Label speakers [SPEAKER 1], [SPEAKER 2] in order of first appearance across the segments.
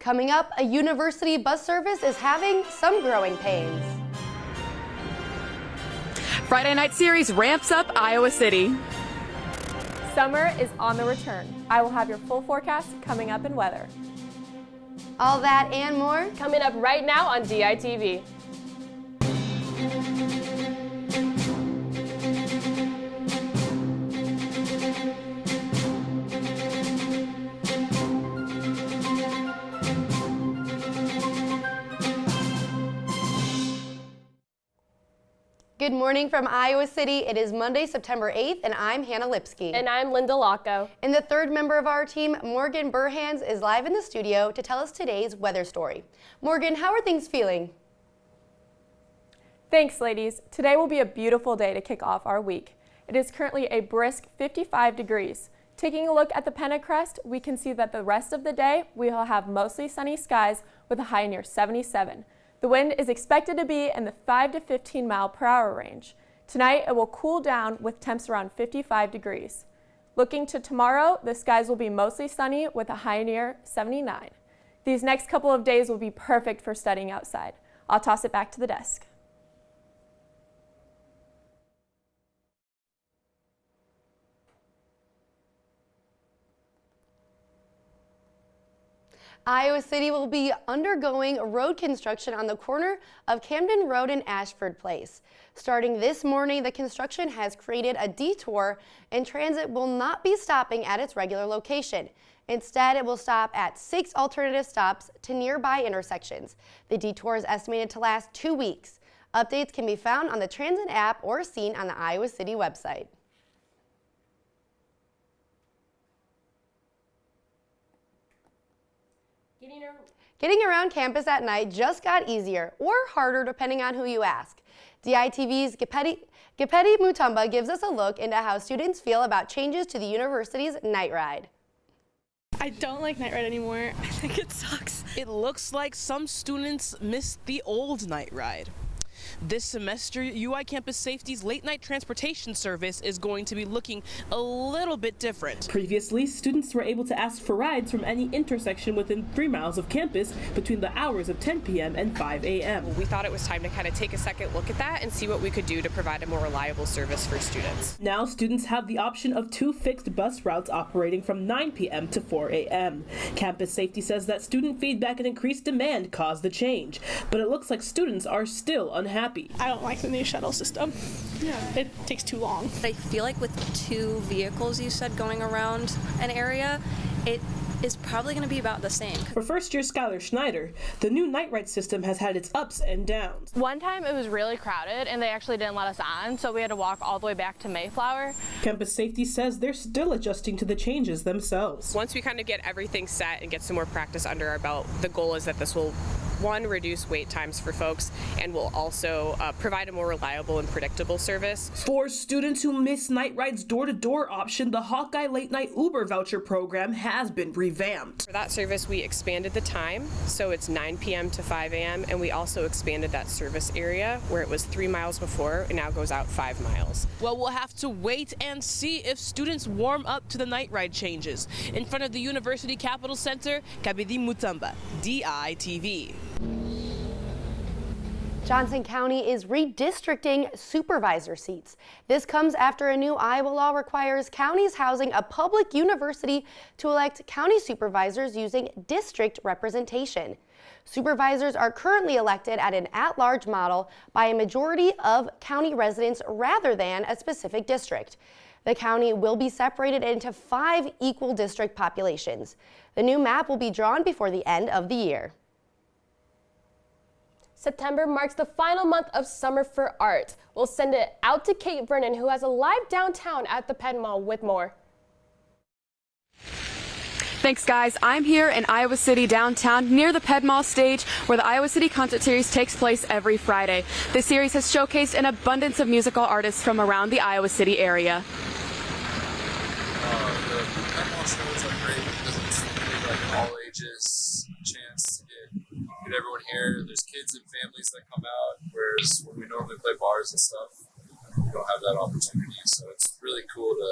[SPEAKER 1] Coming up, a university bus service is having some growing pains.
[SPEAKER 2] Friday night series ramps up Iowa City.
[SPEAKER 3] Summer is on the return. I will have your full forecast coming up in weather.
[SPEAKER 1] All that and more
[SPEAKER 3] Coming up right now on DITV.
[SPEAKER 1] Good morning from Iowa City. It is Monday, September 8th, and I'm Hannah Lipsky.
[SPEAKER 3] And I'm Linda Locko.
[SPEAKER 1] And the third member of our team, Morgan Burhans, is live in the studio to tell us today's weather story. Morgan, how are things feeling?
[SPEAKER 3] Thanks, ladies. Today will be a beautiful day to kick off our week. It is currently a brisk 55 degrees. Taking a look at the Pennacrest, we can see that the rest of the day we will have mostly sunny skies with a high near 77. The wind is expected to be in the 5 to 15 mile per hour range. Tonight it will cool down with temps around 55 degrees. Looking to tomorrow, the skies will be mostly sunny with a high near 79. These next couple of days will be perfect for studying outside. I'll toss it back to the desk.
[SPEAKER 1] Iowa City will be undergoing road construction on the corner of Camden Road and Ashford Place. Starting this morning, the construction has created a detour, and transit will not be stopping at its regular location. Instead, it will stop at 6 alternative stops to nearby intersections. The detour is estimated to last 2 weeks. Updates can be found on the transit app or seen on the Iowa City website. Getting around campus at night just got easier or harder depending on who you ask. DITV's Gepetty Mutumba gives us a look into how students feel about changes to the university's night ride.
[SPEAKER 4] I don't like night ride anymore. I think it sucks.
[SPEAKER 5] It looks like some students missed the old night ride. This semester, UI Campus Safety's late night transportation service is going to be looking a little bit different.
[SPEAKER 6] Previously, students were able to ask for rides from any intersection within 3 miles of campus between the hours of 10 p.m. and 5 a.m.
[SPEAKER 7] We thought it was time to kind of take a second look at that and see what we could do to provide a more reliable service for students.
[SPEAKER 6] Now students have the option of 2 fixed bus routes operating from 9 p.m. to 4 a.m. Campus Safety says that student feedback and increased demand caused the change, but it looks like students are still unhappy.
[SPEAKER 4] I don't like the new shuttle system. Yeah. It takes too long.
[SPEAKER 8] I feel like with 2 vehicles, you said, going around an area, it is probably going to be about the same.
[SPEAKER 6] For first-year Skylar Schneider, the new night ride system has had its ups and downs.
[SPEAKER 9] One time it was really crowded and they actually didn't let us on, so we had to walk all the way back to Mayflower.
[SPEAKER 6] Campus Safety says they're still adjusting to the changes themselves.
[SPEAKER 7] Once we kind of get everything set and get some more practice under our belt, the goal is that this will, one, reduce wait times for folks, and will also provide a more reliable and predictable service.
[SPEAKER 6] For students who miss night rides door-to-door option, the Hawkeye Late Night Uber Voucher Program has been revamped.
[SPEAKER 7] For that service, we expanded the time, so it's 9 p.m. to 5 a.m., and we also expanded that service area where it was 3 miles before, and now goes out 5 miles.
[SPEAKER 5] Well, we'll have to wait and see if students warm up to the night ride changes. In front of the University Capitol Center, Kabidi Mutumba, DITV.
[SPEAKER 1] Johnson County is redistricting supervisor seats. This comes after a new Iowa law requires counties housing a public university to elect county supervisors using district representation. Supervisors are currently elected at an at-large model by a majority of county residents rather than a specific district. The county will be separated into 5 equal district populations. The new map will be drawn before the end of the year.
[SPEAKER 3] September marks the final month of Summer for Art. We'll send it out to Kate Vernon, who has a live downtown at the Penn Mall with more.
[SPEAKER 2] Thanks, guys. I'm here in Iowa City downtown near the Penn Mall stage where the Iowa City Concert Series takes place every Friday. This series has showcased an abundance of musical artists from around the Iowa City area.
[SPEAKER 10] The Penn Mall shows are great because it's like all ages chance to get everyone here. There's kids and families that come out, whereas when we normally play bars and stuff, we don't have that opportunity. So it's really cool to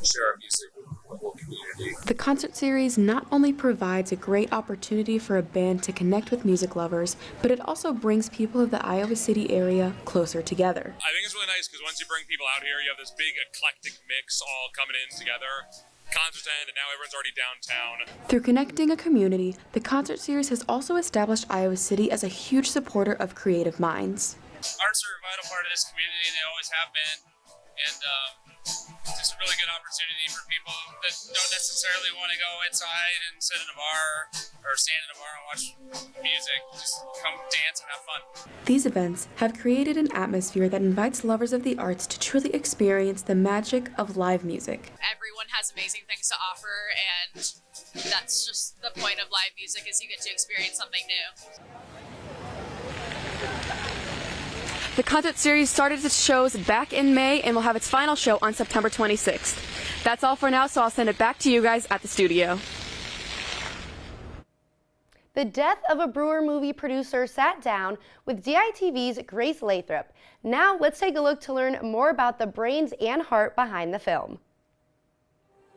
[SPEAKER 10] share our music with the whole community. community.
[SPEAKER 2] The concert series not only provides a great opportunity for a band to connect with music lovers, but it also brings people of the Iowa City area closer together.
[SPEAKER 11] I think it's really nice because once you bring people out here, you have this big eclectic mix all coming in together. Concerts end and now everyone's already downtown.
[SPEAKER 2] Through connecting a community, the concert series has also established Iowa City as a huge supporter of creative minds.
[SPEAKER 11] Arts are a vital part of this community, they always have been, and just a really good opportunity for people that don't necessarily want to go inside and sit in a bar or stand in a bar and watch music. Just come dance and have fun.
[SPEAKER 2] These events have created an atmosphere that invites lovers of the arts to truly experience the magic of live music.
[SPEAKER 12] Everyone has amazing things to offer, and that's just the point of live music, is you get to experience something new.
[SPEAKER 2] The concert series started its shows back in May and will have its final show on September 26th. That's all for now, so I'll send it back to you guys at the studio.
[SPEAKER 1] The death of a Brewer movie producer sat down with DITV's Grace Lathrop. Now let's take a look to learn more about the brains and heart behind the film.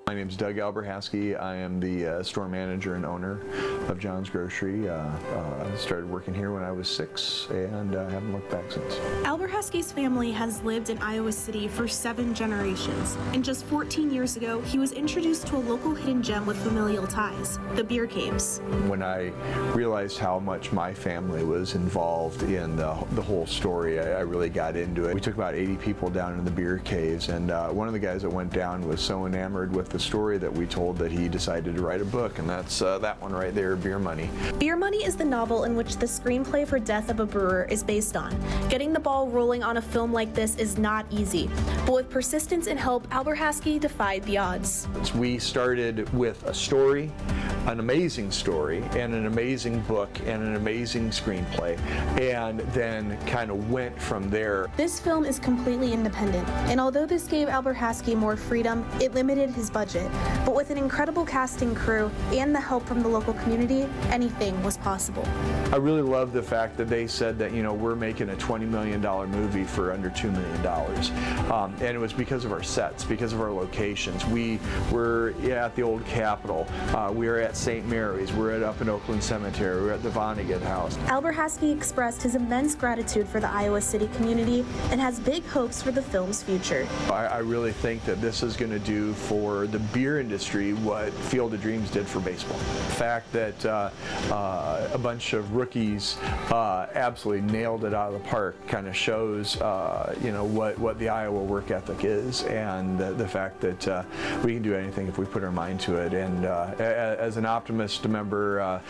[SPEAKER 13] My name is Doug Alberhaske. I am the store manager and owner of John's Grocery. I started working here when I was 6 and haven't looked back since.
[SPEAKER 14] Alberhaske's family has lived in Iowa City for 7 generations, and just 14 years ago, he was introduced to a local hidden gem with familial ties, the beer caves.
[SPEAKER 13] When I realized how much my family was involved in the whole story, I really got into it. We took about 80 people down in the beer caves, and one of the guys that went down was so enamored with the story that we told that he decided to write a book, and that's that one right there, Beer Money.
[SPEAKER 14] Beer Money is the novel in which the screenplay for Death of a Brewer is based on. Getting the ball rolling on a film like this is not easy, but with persistence and help, Alberhaske defied the odds.
[SPEAKER 13] We started with a story, an amazing story, and an amazing book, and an amazing screenplay, and then kind of went from there.
[SPEAKER 14] This film is completely independent, and although this gave Alberhaske more freedom, it limited his budget. But with an incredible casting crew and the help from the local community, anything was possible.
[SPEAKER 13] I really love the fact that they said that, you know, we're making a $20 million movie for under $2 million. And it was because of our sets, because of our locations. We were at the old Capitol, we were at St. Mary's, we're up in Oakland Cemetery, we're at the Vonnegut House.
[SPEAKER 14] Alberhaske expressed his immense gratitude for the Iowa City community and has big hopes for the film's future.
[SPEAKER 13] I really think that this is going to do for the beer industry what Field of Dreams did for baseball. The fact that a bunch of rookies absolutely nailed it out of the park kind of shows you know, what the Iowa work ethic is, and the fact that we can do anything if we put our mind to it. And as an optimist, remember,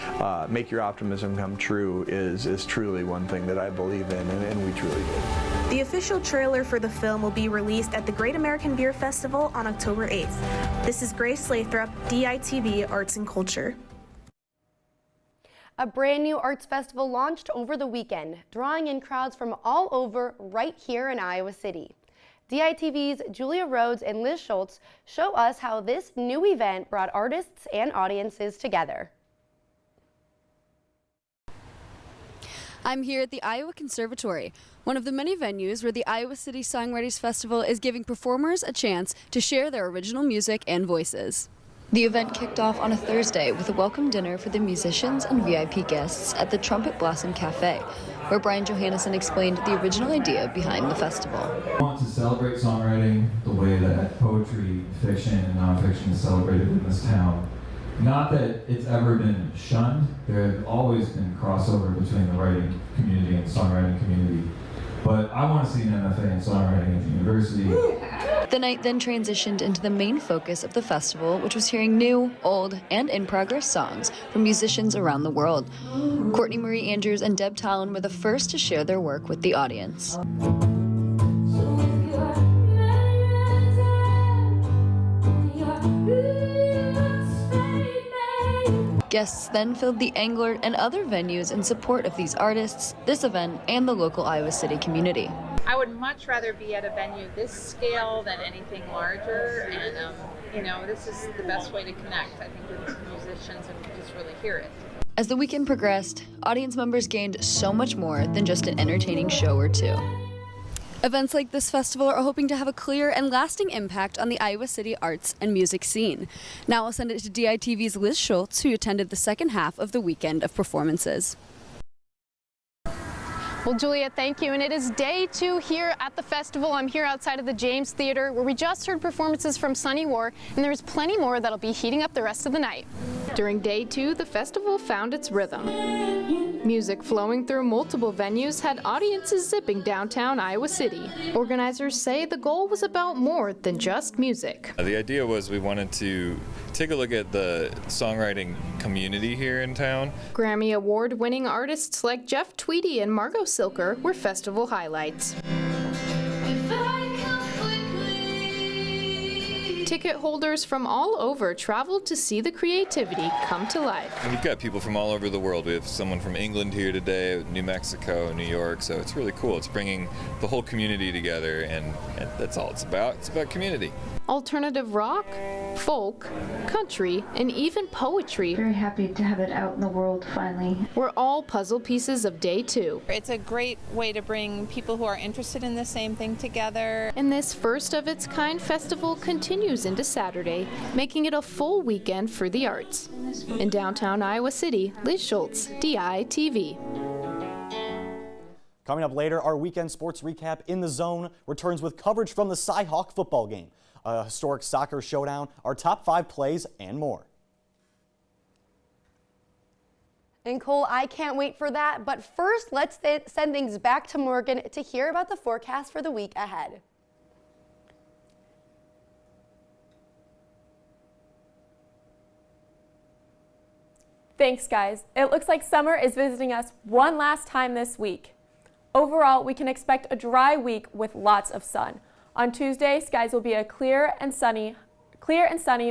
[SPEAKER 13] make your optimism come true is truly one thing that I believe in, and we truly do.
[SPEAKER 14] The official trailer for the film will be released at the Great American Beer Festival on October 8th. This is Grace Lathrop, DITV Arts and Culture.
[SPEAKER 1] A brand new arts festival launched over the weekend, drawing in crowds from all over right here in Iowa City. DITV's Julia Rhodes and Liz Schultz show us how this new event brought artists and audiences together.
[SPEAKER 15] I'm here at the Iowa Conservatory, one of the many venues where the Iowa City Songwriters Festival is giving performers a chance to share their original music and voices. The event kicked off on a Thursday with a welcome dinner for the musicians and VIP guests at the Trumpet Blossom Cafe, where Brian Johannesson explained the original idea behind the festival.
[SPEAKER 16] I want to celebrate songwriting the way that poetry, fiction, and nonfiction is celebrated in this town. Not that it's ever been shunned. There have always been crossover between the writing community and the songwriting community. But I want to see an MFA in songwriting at the university.
[SPEAKER 15] The night then transitioned into the main focus of the festival, which was hearing new, old, and in-progress songs from musicians around the world. Courtney Marie Andrews and Deb Talon were the first to share their work with the audience. Guests then filled the Angler and other venues in support of these artists, this event, and the local Iowa City community.
[SPEAKER 17] I would much rather be at a venue this scale than anything larger, and you know, this is the best way to connect, I think, with musicians and just really hear it.
[SPEAKER 15] As the weekend progressed, audience members gained so much more than just an entertaining show or two. Events like this festival are hoping to have a clear and lasting impact on the Iowa City arts and music scene. Now I'll send it to DITV's Liz Schultz, who attended the second half of the weekend of performances.
[SPEAKER 18] Well, Julia, thank you. And it is day 2 here at the festival. I'm here outside of the James Theater, where we just heard performances from Sunny War, and there's plenty more that'll be heating up the rest of the night. During day 2, the festival found its rhythm. Music flowing through multiple venues had audiences zipping downtown Iowa City. Organizers say the goal was about more than just music.
[SPEAKER 19] The idea was we wanted to take a look at the songwriting community here in town.
[SPEAKER 18] Grammy Award-winning artists like Jeff Tweedy and Margot Silker were festival highlights. Ticket holders from all over traveled to see the creativity come to life.
[SPEAKER 19] And we've got people from all over the world. We have someone from England here today, New Mexico, New York, so it's really cool. It's bringing the whole community together, and that's all it's about. It's about community.
[SPEAKER 18] Alternative rock, folk, country, and even poetry.
[SPEAKER 20] Very happy to have it out in the world finally.
[SPEAKER 18] Were all puzzle pieces of day 2.
[SPEAKER 17] It's a great way to bring people who are interested in the same thing together.
[SPEAKER 18] And this first of its kind festival continues into Saturday, making it a full weekend for the arts. In downtown Iowa City, Liz Schultz, DITV.
[SPEAKER 21] Coming up later, our weekend sports recap In the Zone returns with coverage from the Cy-Hawk football game, a historic soccer showdown, our top 5 plays, and more.
[SPEAKER 1] And Cole, I can't wait for that. But first, let's send things back to Morgan to hear about the forecast for the week ahead.
[SPEAKER 3] Thanks, guys. It looks like summer is visiting us one last time this week. Overall, we can expect a dry week with lots of sun. On Tuesday, skies will be clear and sunny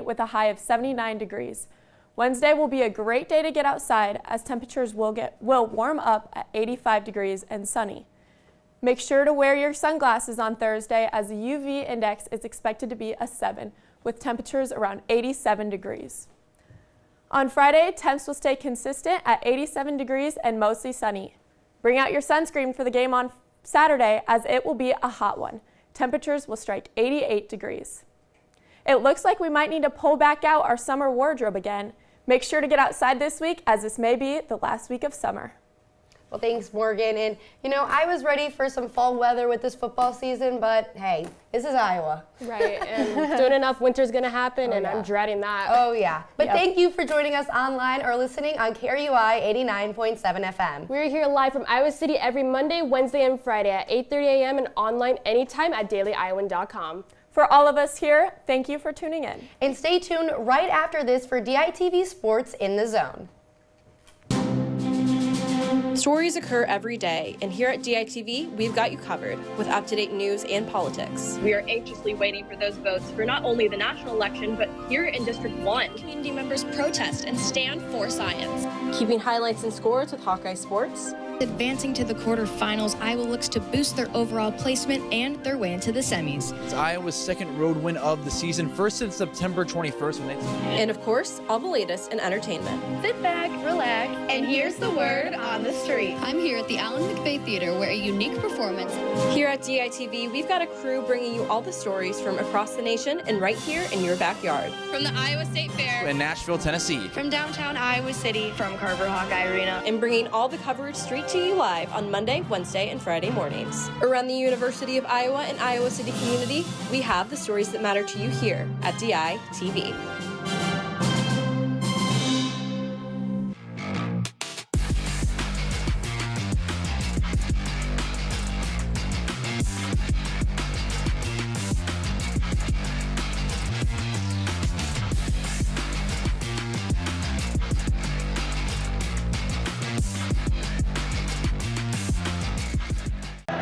[SPEAKER 3] with a high of 79 degrees. Wednesday will be a great day to get outside as temperatures will warm up at 85 degrees and sunny. Make sure to wear your sunglasses on Thursday as the UV index is expected to be a 7 with temperatures around 87 degrees. On Friday, temps will stay consistent at 87 degrees and mostly sunny. Bring out your sunscreen for the game on Saturday as it will be a hot one. Temperatures will strike 88 degrees. It looks like we might need to pull back out our summer wardrobe again. Make sure to get outside this week as this may be the last week of summer.
[SPEAKER 1] Well, thanks, Morgan. And, you know, I was ready for some fall weather with this football season, but hey, this is Iowa.
[SPEAKER 22] Right, and soon enough, winter's going to happen, and I'm dreading that.
[SPEAKER 1] Oh, yeah. But thank you for joining us online or listening on KRUI 89.7 FM.
[SPEAKER 22] We're here live from Iowa City every Monday, Wednesday, and Friday at 8:30 a.m. and online anytime at dailyiowan.com.
[SPEAKER 3] For all of us here, thank you for tuning in.
[SPEAKER 1] And stay tuned right after this for DITV Sports In the Zone.
[SPEAKER 23] Stories occur every day, and here at DITV, we've got you covered with up-to-date news and politics.
[SPEAKER 24] We are anxiously waiting for those votes for not only the national election, but here in District 1.
[SPEAKER 25] Community members protest and stand for science.
[SPEAKER 23] Keeping highlights and scores with Hawkeye Sports.
[SPEAKER 25] Advancing to the quarterfinals, Iowa looks to boost their overall placement and their way into the semis.
[SPEAKER 26] It's Iowa's second road win of the season, first since September 21st.
[SPEAKER 23] And of course, all the latest in entertainment.
[SPEAKER 25] Sit back, relax, and here's the word on the street. I'm here at the Alan McVeigh Theater where a unique performance.
[SPEAKER 23] Here at DITV, we've got a crew bringing you all the stories from across the nation and right here in your backyard.
[SPEAKER 25] From the Iowa State Fair.
[SPEAKER 26] In Nashville, Tennessee.
[SPEAKER 25] From downtown Iowa City. From Carver Hawkeye Arena.
[SPEAKER 23] And bringing all the coverage straight to you live on Monday, Wednesday, and Friday mornings. Around the University of Iowa and Iowa City community, we have the stories that matter to you here at DITV.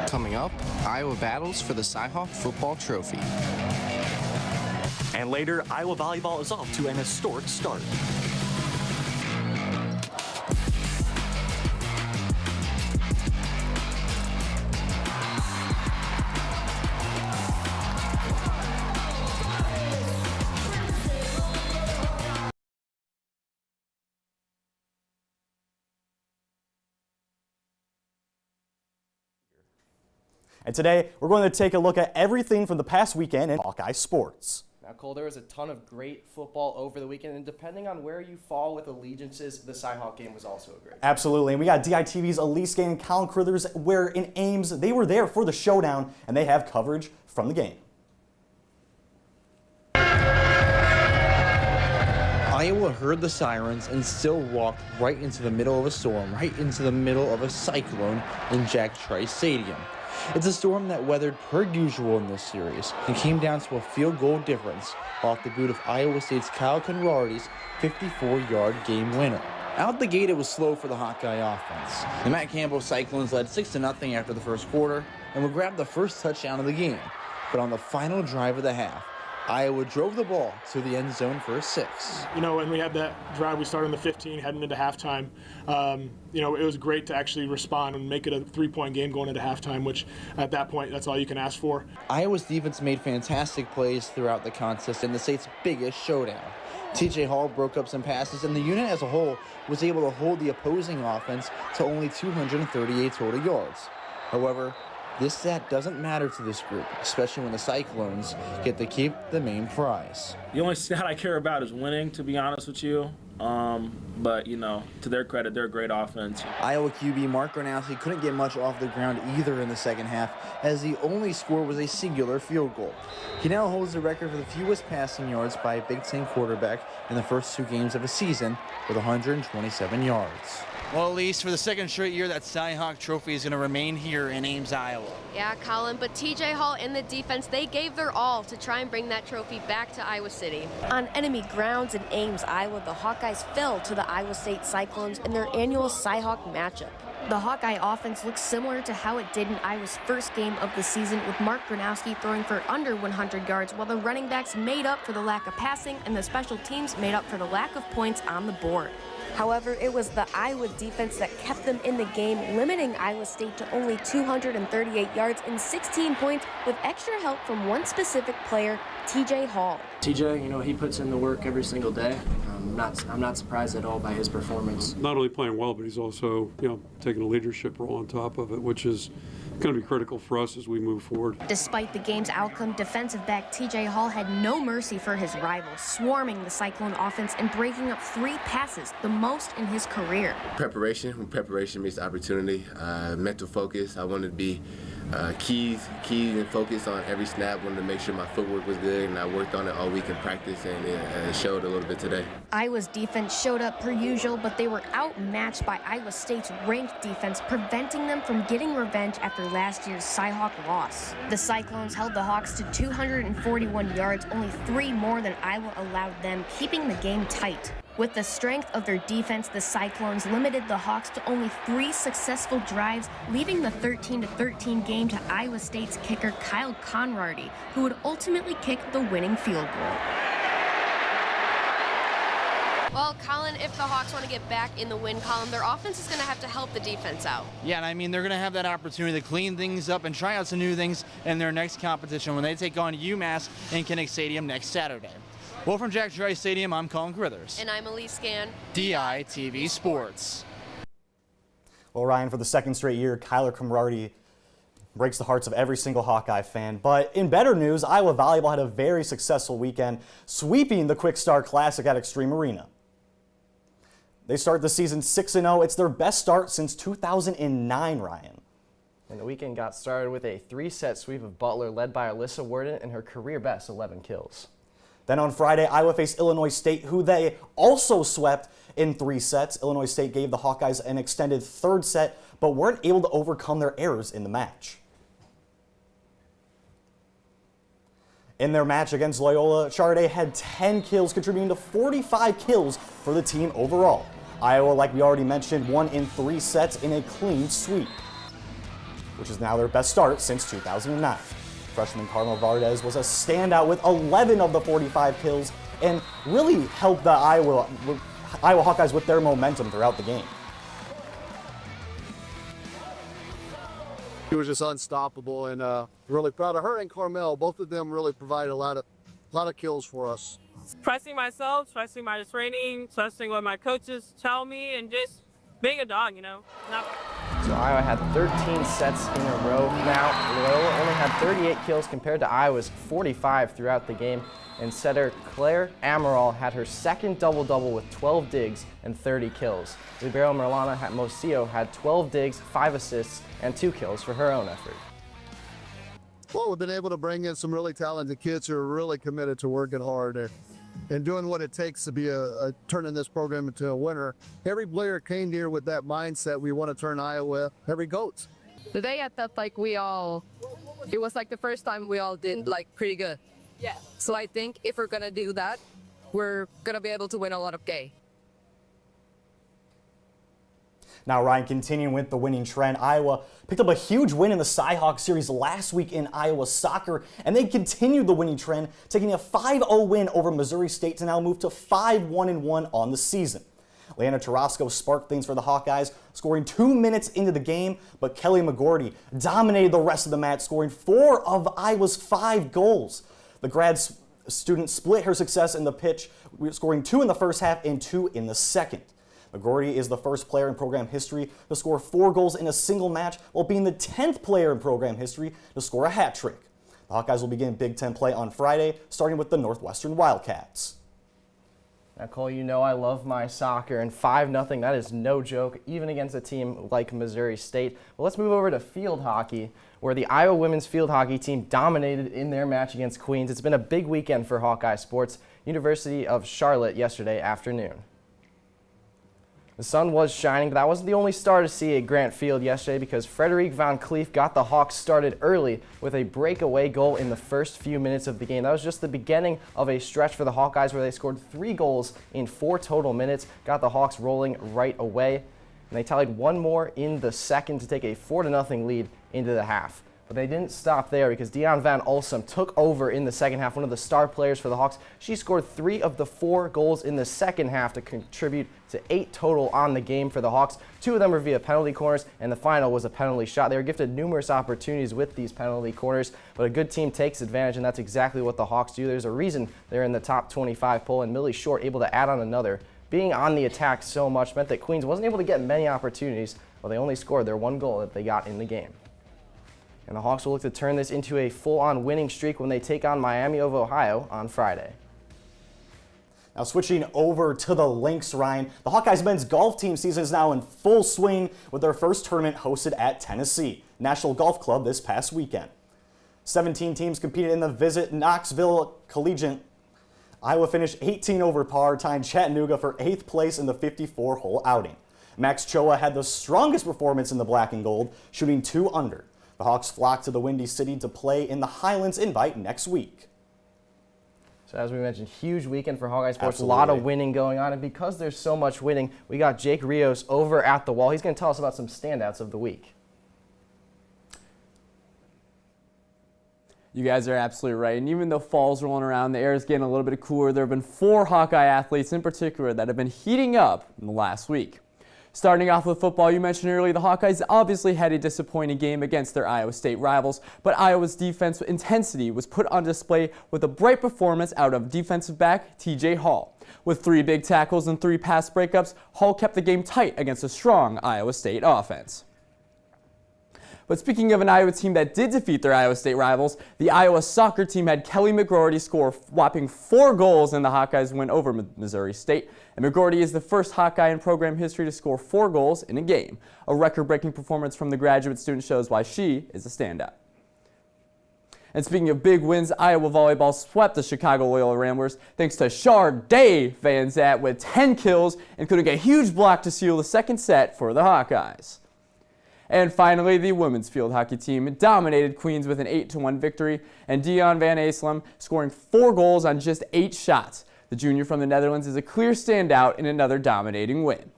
[SPEAKER 27] Coming up, Iowa battles for the Cy-Hawk football trophy.
[SPEAKER 21] And later, Iowa volleyball is off to an historic start. And today, we're going to take a look at everything from the past weekend in Hawkeye sports.
[SPEAKER 4] Now, Cole, there was a ton of great football over the weekend, and depending on where you fall with allegiances, the Cy-Hawk game was also great.
[SPEAKER 21] Absolutely, and we got DITV's Elise Gang and Colin Crithers, where in Ames, they were there for the showdown, and they have coverage from the game.
[SPEAKER 27] Iowa heard the sirens and still walked right into the middle of a storm, right into the middle of a cyclone in Jack Trice Stadium. It's a storm that weathered per usual in this series and came down to a field goal difference off the boot of Iowa State's Kyle Conradi's 54-yard game winner. Out the gate, it was slow for the Hawkeye offense. The Matt Campbell Cyclones led 6-0 after the first quarter and would grab the first touchdown of the game. But on the final drive of the half, Iowa drove the ball to the end zone for a 6.
[SPEAKER 5] You know, when we had that drive, we started in the 15, heading into halftime. You know, it was great to actually respond and make it a 3-point game going into halftime, which at that point, that's all you can ask for.
[SPEAKER 27] Iowa's defense made fantastic plays throughout the contest in the state's biggest showdown. TJ Hall broke up some passes, and the unit as a whole was able to hold the opposing offense to only 238 total yards. However, this stat doesn't matter to this group, especially when the Cyclones get to keep the main prize.
[SPEAKER 6] The only stat I care about is winning, to be honest with you. But, you know, to their credit, they're a great offense.
[SPEAKER 27] Iowa QB Mark Gronowski couldn't get much off the ground either in the second half, as the only score was a singular field goal. He now holds the record for the fewest passing yards by a Big Ten quarterback in the first 2 games of a season with 127 yards.
[SPEAKER 7] Well, at least for the second straight year, that Cy-Hawk trophy is going to remain here in Ames, Iowa.
[SPEAKER 8] Yeah, Colin, but TJ Hall and the defense, they gave their all to try and bring that trophy back to Iowa City.
[SPEAKER 23] On enemy grounds in Ames, Iowa, the Hawkeyes fell to the Iowa State Cyclones in their annual Cy-Hawk matchup. The Hawkeye offense looks similar to how it did in Iowa's first game of the season, with Mark Gronowski throwing for under 100 yards, while the running backs made up for the lack of passing and the special teams made up for the lack of points on the board. However, it was the Iowa defense that kept them in the game, limiting Iowa State to only 238 yards and 16 points with extra help from one specific player, TJ Hall.
[SPEAKER 4] TJ, you know, he puts in the work every single day. I'm not surprised at all by his performance.
[SPEAKER 9] Not only playing well, but he's also, you know, taking a leadership role on top of it, which is going to be critical for us as we move forward.
[SPEAKER 23] Despite the game's outcome, defensive back TJ Hall had no mercy for his rivals, swarming the Cyclone offense and breaking up 3 passes, the most in his career.
[SPEAKER 10] Preparation meets opportunity. Mental focus. I wanted to be key and focused on every snap. Wanted to make sure my footwork was good, and I worked on it all week in practice, and it showed a little bit today.
[SPEAKER 23] Iowa's defense showed up per usual, but they were outmatched by Iowa State's ranked defense, preventing them from getting revenge after last year's Cy-Hawk loss. The Cyclones held the Hawks to 241 yards, only 3 more than Iowa allowed them, keeping the game tight. With the strength of their defense, the Cyclones limited the Hawks to only 3 successful drives, leaving the 13-13 game to Iowa State's kicker Kyle Conradi, who would ultimately kick the winning field goal.
[SPEAKER 8] Well, Colin, if the Hawks want to get back in the win column, their offense is going to have to help the defense out.
[SPEAKER 7] Yeah, and I mean, they're going to have that opportunity to clean things up and try out some new things in their next competition when they take on UMass in Kinnick Stadium next Saturday. Well, from Jack Trice Stadium, I'm Colin Crithers.
[SPEAKER 8] And I'm Elise Gann.
[SPEAKER 7] DITV Sports.
[SPEAKER 21] Well, Ryan, for the second straight year, Kyler Conradi breaks the hearts of every single Hawkeye fan. But in better news, Iowa Volleyball had a very successful weekend, sweeping the Quick Start Classic at Extreme Arena. They start the season 6-0. It's their best start since 2009, Ryan.
[SPEAKER 4] And the weekend got started with a 3-set sweep of Butler, led by Alyssa Worden and her career best 11 kills.
[SPEAKER 21] Then on Friday, Iowa faced Illinois State, who they also swept in 3 sets. Illinois State gave the Hawkeyes an extended 3rd set, but weren't able to overcome their errors in the match. In their match against Loyola, Charday had 10 kills, contributing to 45 kills for the team overall. Iowa, like we already mentioned, won in 3 sets in a clean sweep, which is now their best start since 2009. Freshman Carmel Vardez was a standout with 11 of the 45 kills and really helped the Iowa Hawkeyes with their momentum throughout the game.
[SPEAKER 28] She was just unstoppable, and really proud of her and Carmel. Both of them really provided a lot of kills for us.
[SPEAKER 29] Trusting myself, trusting my training, trusting what my coaches tell me, and just being a dog, you know.
[SPEAKER 4] So Iowa had 13 sets in a row now. Loyola
[SPEAKER 2] had 38 kills compared to Iowa's 45 throughout the game, and setter Claire Amaral had her second double-double with 12 digs and 30 kills. Libero Merlana Mosio had 12 digs, 5 assists, and 2 kills for her own effort.
[SPEAKER 28] Well, we've been able to bring in some really talented kids who are really committed to working hard and doing what it takes to be turning this program into a winner. Every player came here with that mindset. We want to turn Iowa every goat.
[SPEAKER 11] Today I felt like it was like the first time we all did like pretty good. Yeah. So I think if we're gonna do that, we're gonna be able to win a lot of games.
[SPEAKER 21] Now, Ryan, continuing with the winning trend, Iowa picked up a huge win in the Cyhawk series last week in Iowa soccer, and they continued the winning trend, taking a 5-0 win over Missouri State to now move to 5-1-1 on the season. Leanna Tarasco sparked things for the Hawkeyes, scoring 2 minutes into the game, but Kelly McGorty dominated the rest of the match, scoring 4 of Iowa's 5 goals. The grad student split her success in the pitch, scoring 2 in the first half and 2 in the second. McGorty is the first player in program history to score 4 goals in a single match, while being the 10th player in program history to score a hat trick. The Hawkeyes will begin Big Ten play on Friday, starting with the Northwestern Wildcats.
[SPEAKER 2] Now, Cole, you know I love my soccer, and 5-0, that is no joke, even against a team like Missouri State. Well, let's move over to field hockey, where the Iowa women's field hockey team dominated in their match against Queens. It's been a big weekend for Hawkeye sports. University of Charlotte yesterday afternoon. The sun was shining, but that wasn't the only star to see at Grant Field yesterday, because Frederique Van Cleef got the Hawks started early with a breakaway goal in the first few minutes of the game. That was just the beginning of a stretch for the Hawkeyes where they scored 3 goals in 4 total minutes, got the Hawks rolling right away, and they tallied 1 more in the second to take a 4-0 lead into the half. But they didn't stop there, because Dion Van Olsum took over in the second half, one of the star players for the Hawks. She scored 3 of the 4 goals in the second half to contribute to 8 total on the game for the Hawks. 2 of them were via penalty corners, and the final was a penalty shot. They were gifted numerous opportunities with these penalty corners, but a good team takes advantage, and that's exactly what the Hawks do. There's a reason they're in the top 25 poll, and Millie Short able to add on another. Being on the attack so much meant that Queens wasn't able to get many opportunities, but they only scored their 1 goal that they got in the game. And the Hawks will look to turn this into a full-on winning streak when they take on Miami of Ohio on Friday.
[SPEAKER 21] Now switching over to the Lynx, Ryan, the Hawkeyes men's golf team season is now in full swing with their first tournament hosted at Tennessee National Golf Club this past weekend. 17 teams competed in the Visit Knoxville Collegiate. Iowa finished 18 over par, tying Chattanooga for 8th place in the 54-hole outing. Max Choa had the strongest performance in the black and gold, shooting 2 under. The Hawks flocked to the Windy City to play in the Highlands Invite next week.
[SPEAKER 2] So as we mentioned, huge weekend for Hawkeye Sports.
[SPEAKER 21] Absolutely.
[SPEAKER 2] A lot of winning going on, and because there's so much winning, we got Jake Rios over at the wall. He's going to tell us about some standouts of the week.
[SPEAKER 12] You guys are absolutely right, and even though fall's rolling around, the air is getting a little bit cooler. There have been 4 Hawkeye athletes in particular that have been heating up in the last week. Starting off with football, you mentioned earlier, the Hawkeyes obviously had a disappointing game against their Iowa State rivals, but Iowa's defense intensity was put on display with a bright performance out of defensive back TJ Hall. With 3 big tackles and 3 pass breakups, Hall kept the game tight against a strong Iowa State offense. But speaking of an Iowa team that did defeat their Iowa State rivals, the Iowa soccer team had Kelly McGorty score whopping 4 goals in the Hawkeyes win over Missouri State. And McGorty is the first Hawkeye in program history to score 4 goals in a game. A record-breaking performance from the graduate student shows why she is a standout. And speaking of big wins, Iowa volleyball swept the Chicago Loyola Ramblers thanks to Sharday Van Zat with 10 kills, including a huge block to seal the second set for the Hawkeyes. And finally, the women's field hockey team dominated Queens with an 8-1 victory, and Dion Van Aslem scoring 4 goals on just 8 shots. The junior from the Netherlands is a clear standout in another dominating win.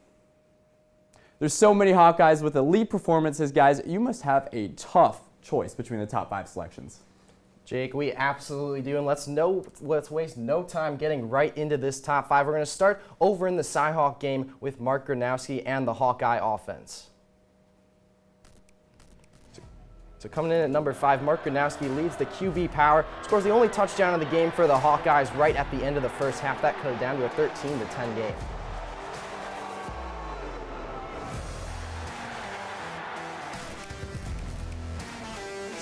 [SPEAKER 12] There's so many Hawkeyes with elite performances, guys. You must have a tough choice between the top 5 selections.
[SPEAKER 2] Jake, we absolutely do, and let's waste no time getting right into this top 5. We're going to start over in the Cyhawk game with Mark Gronowski and the Hawkeye offense. So coming in at number 5, Mark Gronowski leads the QB power, scores the only touchdown of the game for the Hawkeyes right at the end of the first half. That cut it down to a 13-10 game.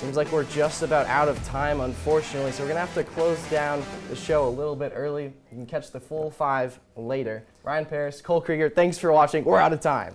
[SPEAKER 2] Seems like we're just about out of time, unfortunately, so we're going to have to close down the show a little bit early. You can catch the full 5 later. Ryan Paris, Cole Krieger, thanks for watching. We're out of time.